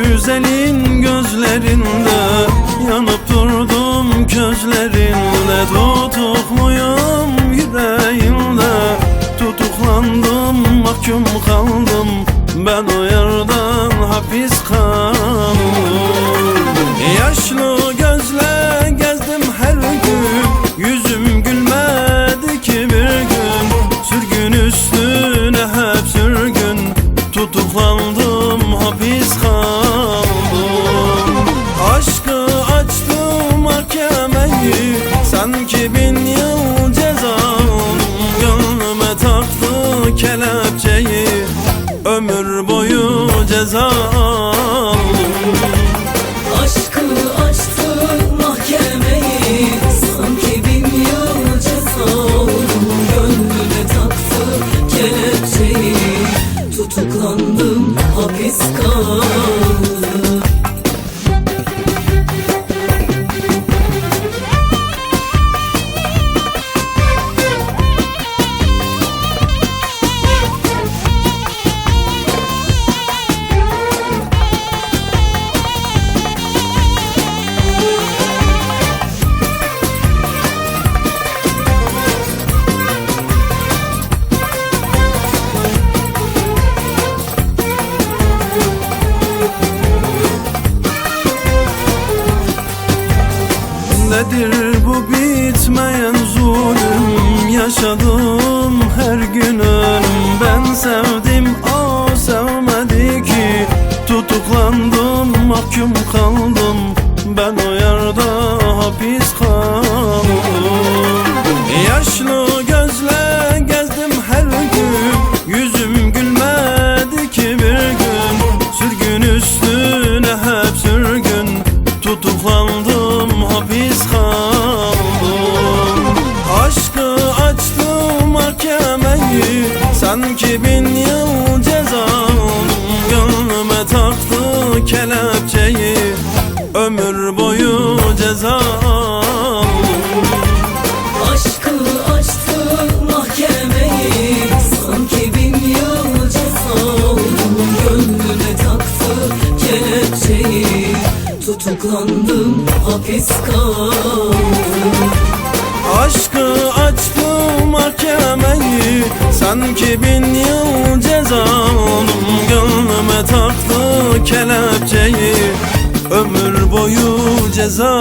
Güzelin gözlerinde yanıp durdum, közlerinde tutukluyum, yüreğinde tutuklandım, mahkum kaldım. Ben o yerden hapis kaldım. Yaşlı gözle gezdim her gün, yüzüm gülmedi ki bir gün. Sürgün üstüne hep sürgün, tutuklandım, hapis kaldım. Aşkı açtı mahkemeyi, sanki 1000 yıl ceza. Gönlüme taktı kelepçeyi, ömür boyu ceza. Aşkı açtı mahkemeyi, sanki 1000 yıl ceza. Gönlüme taktı kelepçeyi, tutuklandım, hapis kaldım. Nedir bu bitmeyen zulüm, yaşadım her gün ölüm. Ben sevdim, o sevmedi ki, tutuklandım, mahkum kaldım. Ben o yerde hapis kaldım. Yaşlı gözle gezdim her gün, yüzüm gülmedi ki bir gün. Sürgün üstüne hep sürgün, tutuklandım, hapis kaldım. Aşkı açtı mahkemeyi, sanki 1000 yıl ceza. Gönlüme taktı kelepçeyi, ömür boyu ceza. Aşkı açtı mahkemeyi, sanki 1000 yıl ceza. Gönlüme taktı kelepçeyi, tutuklandım, hapis kaldım. Aşkı açtı mahkemeyi, sanki 1000 yıl ceza. Gönlüme taktı kelepçeyi, ömür boyu ceza.